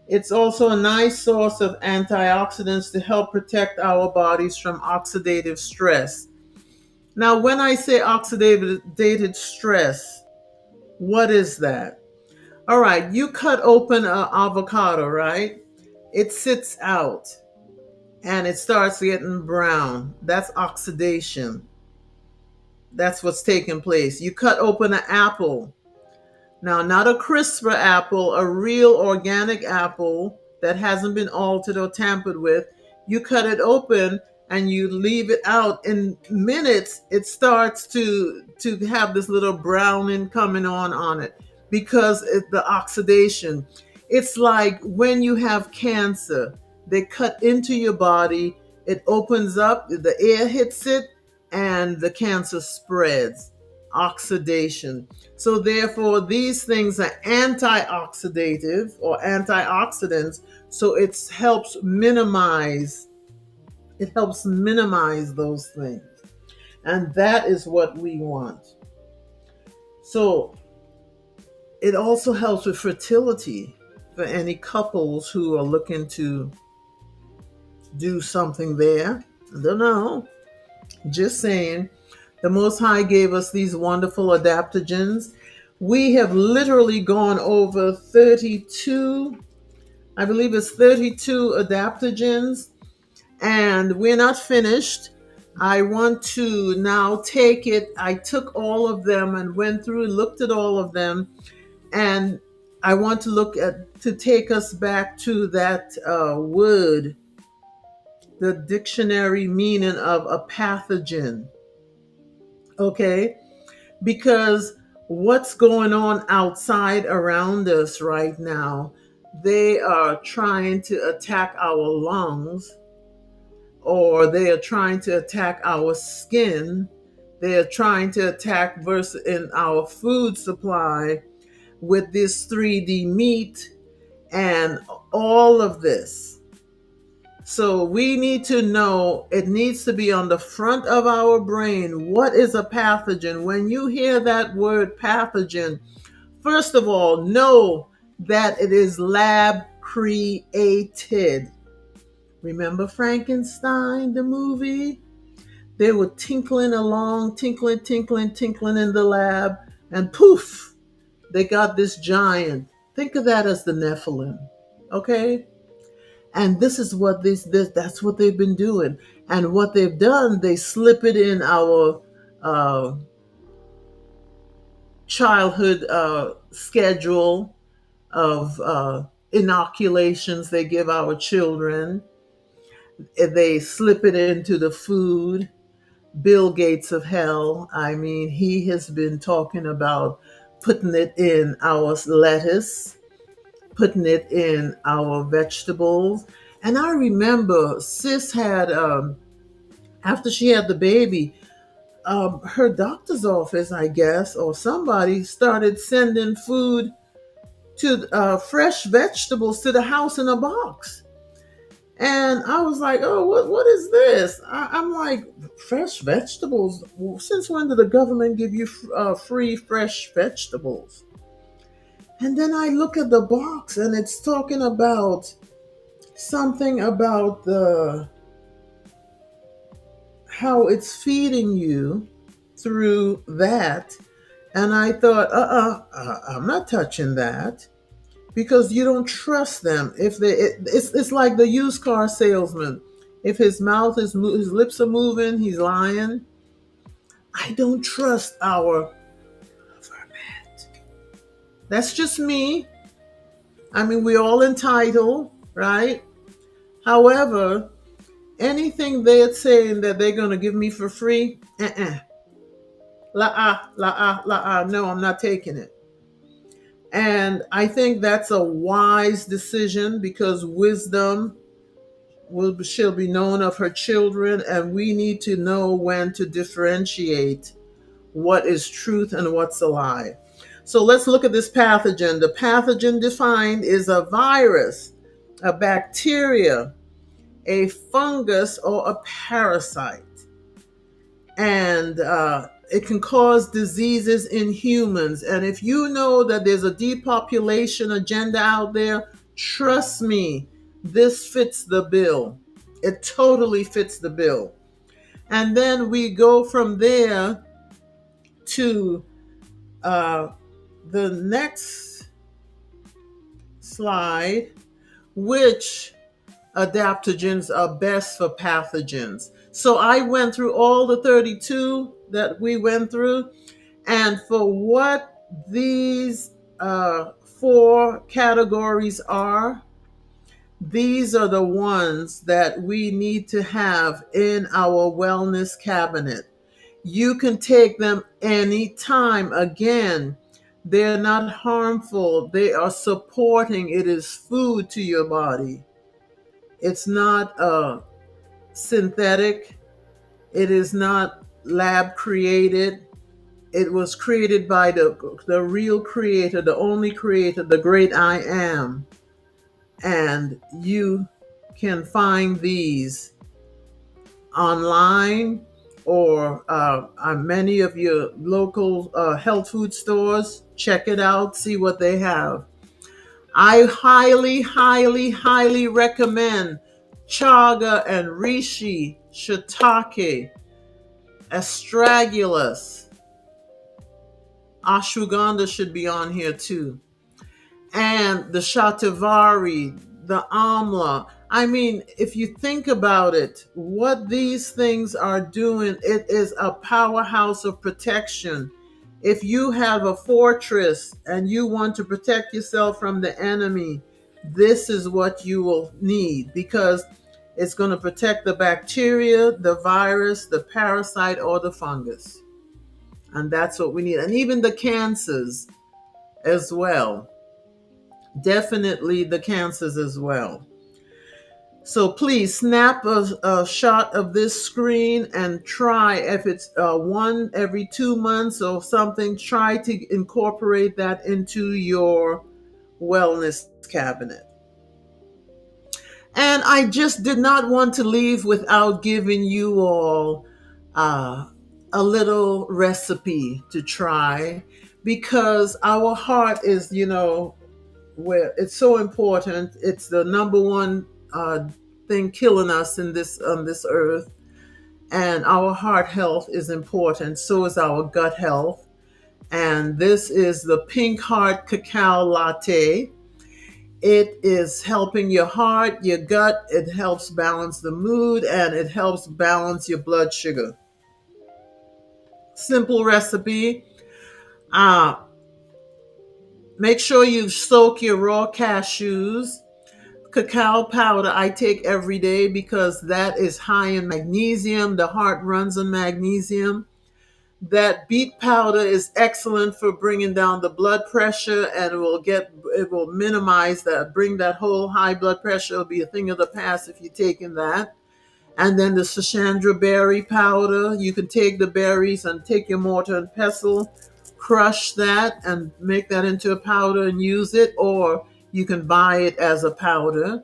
It's also a nice source of antioxidants to help protect our bodies from oxidative stress. Now, when I say oxidative stress, what is that? All right, you cut open an avocado, right? It sits out and it starts getting brown. That's oxidation. That's what's taking place. You cut open an apple. Now, not a CRISPR apple, a real organic apple that hasn't been altered or tampered with. You cut it open and you leave it out. In minutes, it starts to have this little browning coming on it because the oxidation. It's like when you have cancer, they cut into your body, it opens up, the air hits it, and the cancer spreads. Oxidation. So therefore, these things are antioxidative or antioxidants. So it helps minimize those things. And that is what we want. So it also helps with fertility for any couples who are looking to do something there. I don't know. Just saying. The Most High gave us these wonderful adaptogens. We have literally gone over 32, I believe it's 32 adaptogens, and we're not finished. I want to now take it. I took all of them and went through and looked at all of them, and I want to take us back to that word, the dictionary meaning of a pathogen. Okay? Because what's going on outside around us right now, they are trying to attack our lungs, or they are trying to attack our skin. They are trying to attack in our food supply with this 3D meat and all of this. So we need to know, it needs to be on the front of our brain. What is a pathogen? When you hear that word pathogen, first of all, know that it is lab created. Remember Frankenstein, the movie? They were tinkling along, tinkling in the lab, and poof, they got this giant. Think of that as the Nephilim, okay? And this is what that's what they've been doing. And what they've done, they slip it in our childhood schedule of inoculations they give our children. They slip it into the food. Bill Gates of hell. I mean, he has been talking about putting it in our lettuce, putting it in our vegetables. And I remember sis had, after she had the baby, her doctor's office, I guess, or somebody started sending food to fresh vegetables to the house in a box. And I was like, oh, what is this? I'm like, fresh vegetables? Since when did the government give you free fresh vegetables? And then I look at the box and it's talking about something about the how it's feeding you through that. And I thought, I'm not touching that because you don't trust them. If it's like the used car salesman. If his mouth is his lips are moving, he's lying. I don't trust our government. That's just me. I mean, we're all entitled, right? However, anything they're saying that they're going to give me for free, no, I'm not taking it. And I think that's a wise decision because wisdom shall be known of her children, and we need to know when to differentiate what is truth and what's a lie. So let's look at this pathogen. The pathogen defined is a virus, a bacteria, a fungus, or a parasite. And it can cause diseases in humans. And if you know that there's a depopulation agenda out there, trust me, this fits the bill. It totally fits the bill. And then we go from there to the next slide, which adaptogens are best for pathogens. So I went through all the 32 that we went through, and for what these four categories are, these are the ones that we need to have in our wellness cabinet. You can take them anytime. Again, they're not harmful. They are supporting. It is food to your body. It's not synthetic. It is not lab created. It was created by the real creator, the only creator, the great I am. And you can find these online or many of your local health food stores. Check it out, see what they have. I highly, highly, highly recommend chaga and reishi, shiitake, astragalus. Ashwagandha should be on here too. And the shatavari, the amla. I mean, if you think about it, what these things are doing, it is a powerhouse of protection. If you have a fortress and you want to protect yourself from the enemy, this is what you will need because it's going to protect the bacteria, the virus, the parasite, or the fungus. And that's what we need. And even the cancers as well. Definitely the cancers as well. So please snap a shot of this screen and try, if it's one every 2 months or something, try to incorporate that into your wellness cabinet. And I just did not want to leave without giving you all a little recipe to try because our heart is, where it's so important. It's the number one thing killing us in this on this earth, and our heart health is important. So is our gut health. And this is the Pink Heart Cacao Latte. It is helping your heart, your gut. It helps balance the mood, and it helps balance your blood sugar. Simple recipe. Make sure you soak your raw cashews. Cacao powder I take every day because that is high in magnesium. The heart runs on magnesium. That beet powder is excellent for bringing down the blood pressure, and it will minimize that, bring that whole high blood pressure. It'll be a thing of the past if you're taking that. And then the Sachandra berry powder, you can take the berries and take your mortar and pestle, crush that and make that into a powder and use it, or you can buy it as a powder.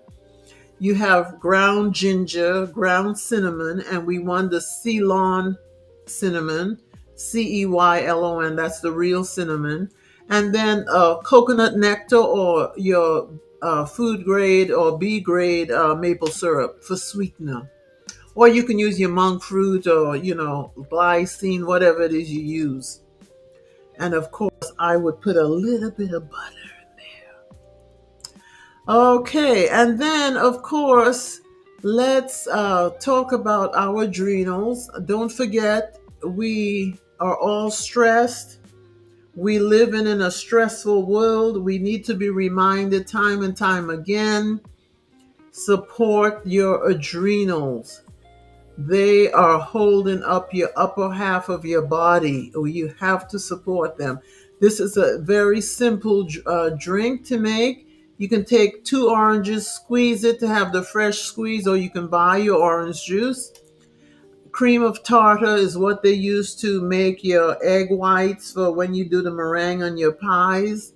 You have ground ginger, ground cinnamon, and we want the Ceylon cinnamon, Ceylon. That's the real cinnamon. And then coconut nectar or your food grade or B grade maple syrup for sweetener. Or you can use your monk fruit or, glycine, whatever it is you use. And of course, I would put a little bit of butter. Okay, and then of course, let's talk about our adrenals. Don't forget, we are all stressed. We live in a stressful world. We need to be reminded time and time again. Support your adrenals. They are holding up your upper half of your body. You have to support them. This is a very simple drink to make. You can take 2 oranges, squeeze it to have the fresh squeeze, or you can buy your orange juice. Cream of tartar is what they use to make your egg whites for when you do the meringue on your pies.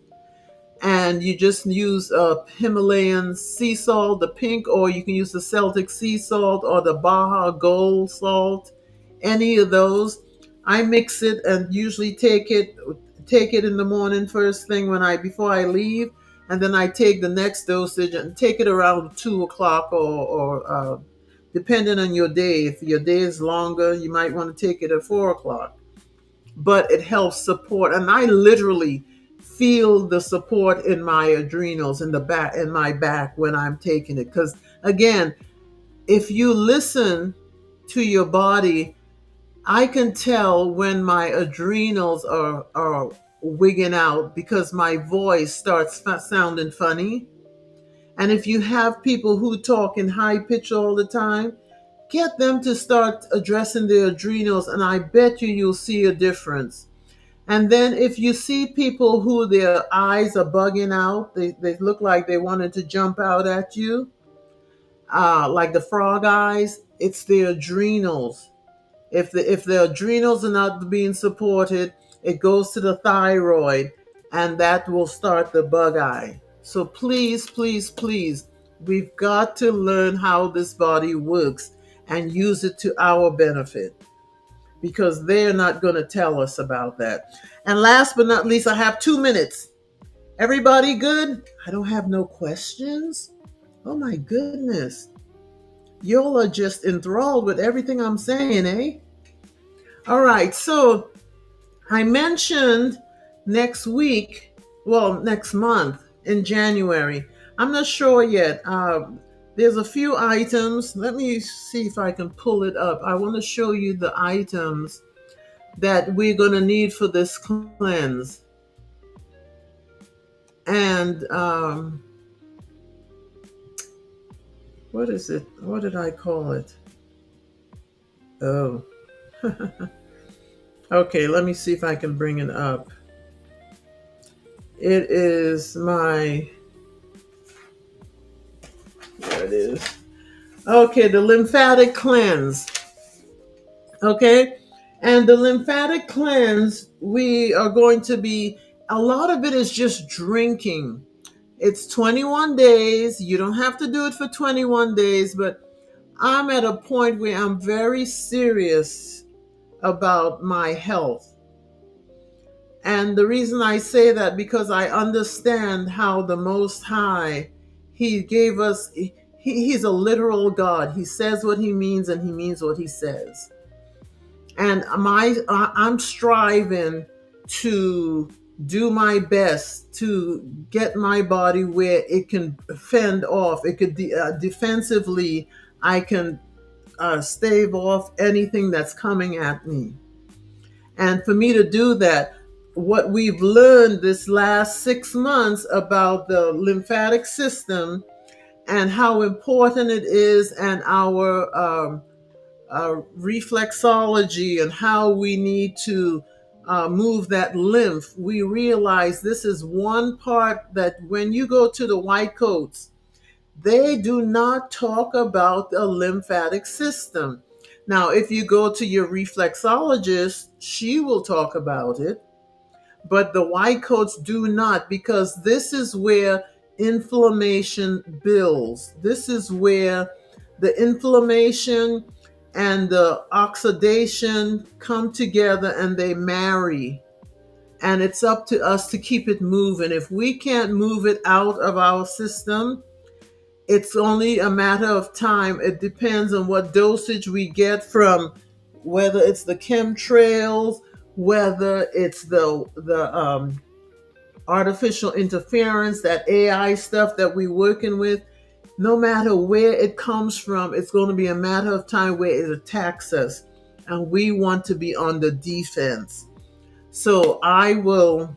And you just use Himalayan sea salt, the pink, or you can use the Celtic sea salt or the Baja Gold salt, any of those. I mix it and usually take it in the morning first thing before I leave, and then I take the next dosage and take it around 2 o'clock or depending on your day. If your day is longer, you might want to take it at 4 o'clock. But it helps support, and I literally feel the support in my adrenals in my back when I'm taking it, because again, if you listen to your body, I can tell when my adrenals are wigging out because my voice starts sounding funny. And if you have people who talk in high pitch all the time, get them to start addressing their adrenals, and I bet you'll see a difference. And then if you see people who their eyes are bugging out, they look like they wanted to jump out at you, like the frog eyes, it's the adrenals. If the adrenals are not being supported, it goes to the thyroid, and that will start the bug eye. So please, please, please, we've got to learn how this body works and use it to our benefit, because they're not going to tell us about that. And last but not least, I have 2 minutes. Everybody good? I don't have no questions. Oh my goodness. Y'all are just enthralled with everything I'm saying, eh? All right. So I mentioned next week, well, next month in January. I'm not sure yet. There's a few items. Let me see if I can pull it up. I want to show you the items that we're going to need for this cleanse. And what is it? What did I call it? Oh. Okay, let me see if I can bring it up. It is there it is. Okay, the lymphatic cleanse. Okay, and the lymphatic cleanse, we are going to be, a lot of it is just drinking. It's 21 days. You don't have to do it for 21 days, but I'm at a point where I'm very serious about my health. And the reason I say that, because I understand how the Most High, He gave us, He's a literal God. He says what He means and He means what He says. And I'm striving to do my best to get my body where it can fend off. It could defensively, I can stave off anything that's coming at me. And for me to do that, what we've learned this last 6 months about the lymphatic system and how important it is, and our reflexology, and how we need to move that lymph. We realize this is one part that when you go to the white coats, they do not talk about the lymphatic system. Now, if you go to your reflexologist, she will talk about it, but the white coats do not, because this is where inflammation builds. This is where the inflammation and the oxidation come together and they marry. And it's up to us to keep it moving. If we can't move it out of our system, it's only a matter of time. It depends on what dosage we get from, whether it's the chemtrails, whether it's the artificial interference, that AI stuff that we're working with. No matter where it comes from, it's going to be a matter of time where it attacks us, and we want to be on the defense. So I will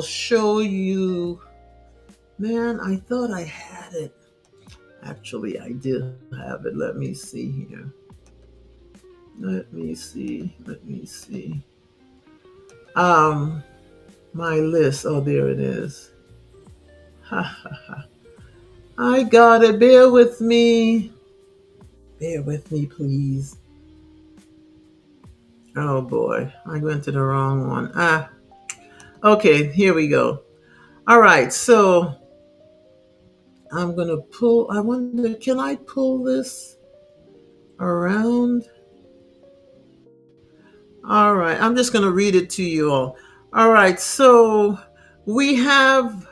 show you. Man, I thought I had it. Actually, I did have it. Let me see here. Let me see. Let me see. Um, my list. Oh, there it is. Ha ha ha. I got it. Bear with me. Bear with me, please. Oh boy, I went to the wrong one. Okay, here we go. All right, so I'm gonna pull. I wonder, can I pull this around? All right, I'm just gonna read it to you all. All right, so we have,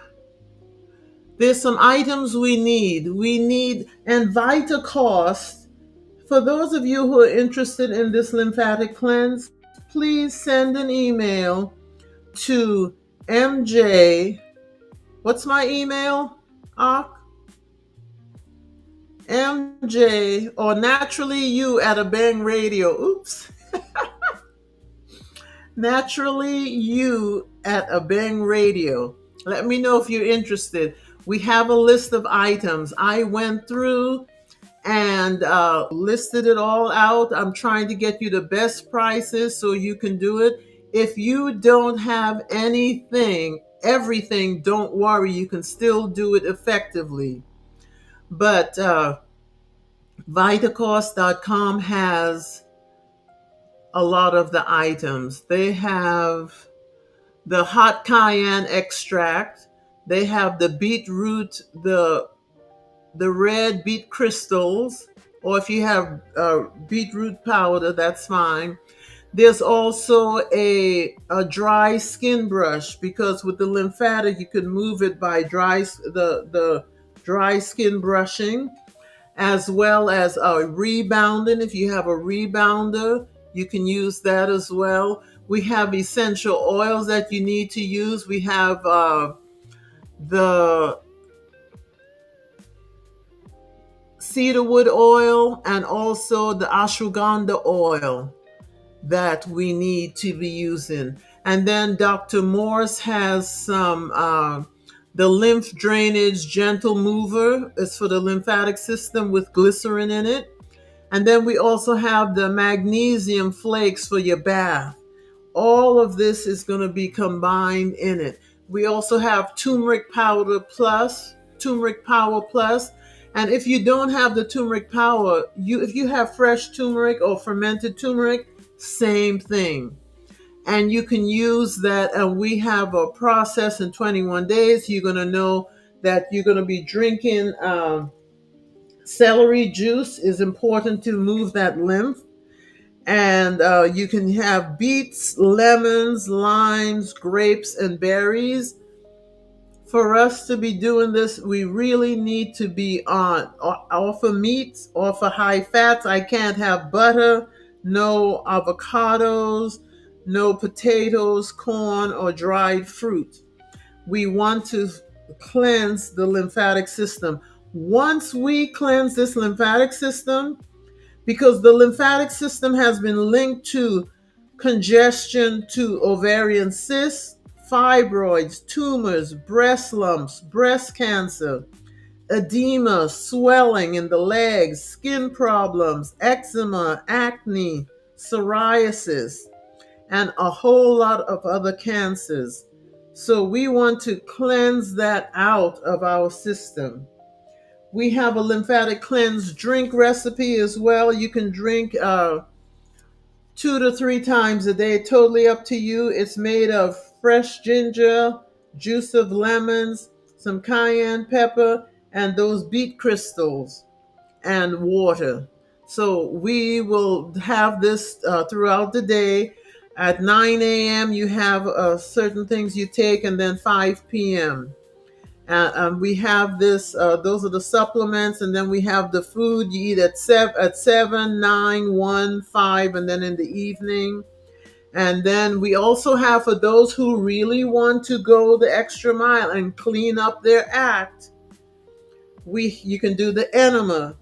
there's some items we need. We need, and Vitacost. For those of you who are interested in this lymphatic cleanse, please send an email to MJ. What's my email? MJ or naturally you at Abeng Radio. Oops. Naturally you at Abeng Radio. Let me know if you're interested. We have a list of items. I went through and listed it all out. I'm trying to get you the best prices so you can do it. If you don't have everything, don't worry. You can still do it effectively. But Vitacost.com has a lot of the items. They have the hot cayenne extract. They have the beetroot, the red beet crystals, or if you have beetroot powder, that's fine. There's also a dry skin brush, because with the lymphatic you can move it by the dry skin brushing, as well as rebounding. If you have a rebounder, you can use that as well. We have essential oils that you need to use. We have the cedarwood oil and also the ashwagandha oil that we need to be using. And then Dr. Morse has some the lymph drainage gentle mover. It's for the lymphatic system with glycerin in it. And then we also have the magnesium flakes for your bath. All of this is going to be combined in it. We also have turmeric powder plus, turmeric power plus. And if you don't have the turmeric power, if you have fresh turmeric or fermented turmeric, same thing. And you can use that. And we have a process in 21 days. You're going to know that you're going to be drinking celery juice is important to move that lymph. And you can have beets, lemons, limes, grapes, and berries. For us to be doing this, we really need to be off of meats, off of high fats. I can't have butter, no avocados, no potatoes, corn, or dried fruit. We want to cleanse the lymphatic system. Once we cleanse this lymphatic system, because the lymphatic system has been linked to congestion, to ovarian cysts, fibroids, tumors, breast lumps, breast cancer. edema, swelling in the legs, skin problems, eczema, acne, psoriasis, and a whole lot of other cancers. So we want to cleanse that out of our system. We have a lymphatic cleanse drink recipe as well. You can drink 2 to 3 times a day, totally up to you. It's made of fresh ginger, juice of lemons, some cayenne pepper, and those beet crystals and water. So we will have this throughout the day. At 9 a.m., you have certain things you take, and then 5 p.m. We have this, those are the supplements, and then we have the food you eat at 7, 9, 1, 5, and then in the evening. And then we also have, for those who really want to go the extra mile and clean up their act, you can do the enema,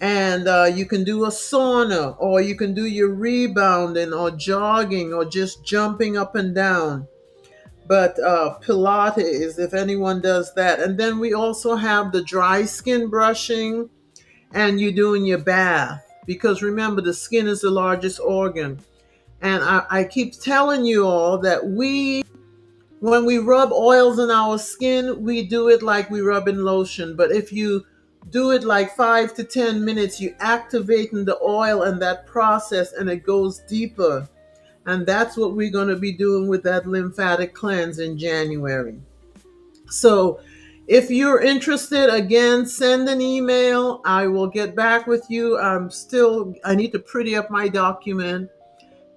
and you can do a sauna, or you can do your rebounding or jogging or just jumping up and down. But Pilates, if anyone does that. And then we also have the dry skin brushing, and you doing your bath, because remember, the skin is the largest organ. And I keep telling you all that when we rub oils in our skin, we do it like we rub in lotion. But if you do it like 5 to 10 minutes, you activating the oil and that process, and it goes deeper. And that's what we're going to be doing with that lymphatic cleanse in January. So if you're interested, again, send an email. I will get back with you. I need to pretty up my document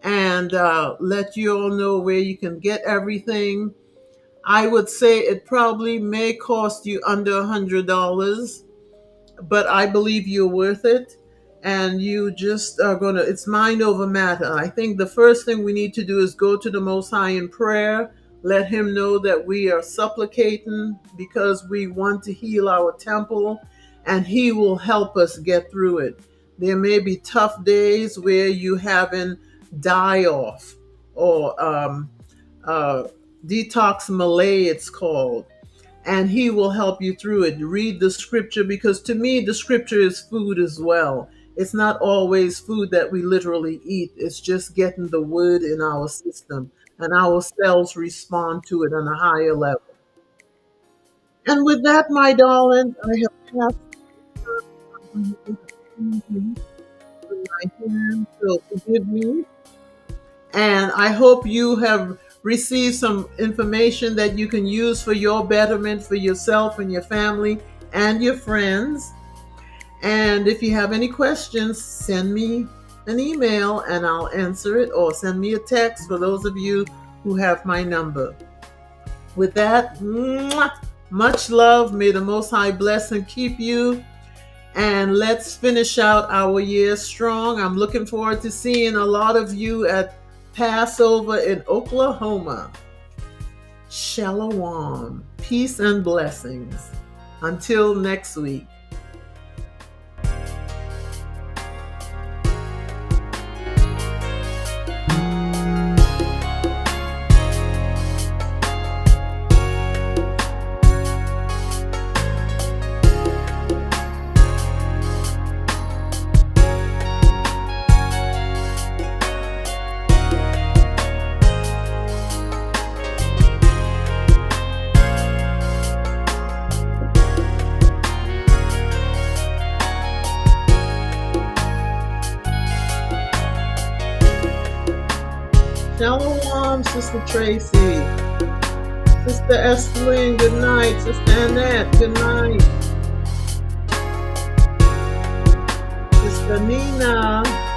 and let you all know where you can get everything. I would say it probably may cost you under $100, but I believe you're worth it. And you just are going to, it's mind over matter. I think the first thing we need to do is go to the Most High in prayer, let Him know that we are supplicating because we want to heal our temple, and He will help us get through it. There may be tough days where you having die off, or detox Malay, it's called, and He will help you through it. Read the scripture, because to me, the scripture is food as well. It's not always food that we literally eat. It's just getting the word in our system, and our cells respond to it on a higher level. And with that, my darling, I have passed in my hand, so forgive me. And I hope you have received some information that you can use for your betterment, for yourself and your family and your friends. And if you have any questions, send me an email and I'll answer it, or send me a text for those of you who have my number. With that, much love. May the Most High bless and keep you. And let's finish out our year strong. I'm looking forward to seeing a lot of you at Passover in Oklahoma. Shalom. Peace and blessings. Until next week. Shalom, Sister Tracy. Sister Esther, good night. Sister Annette, good night. Sister Nina.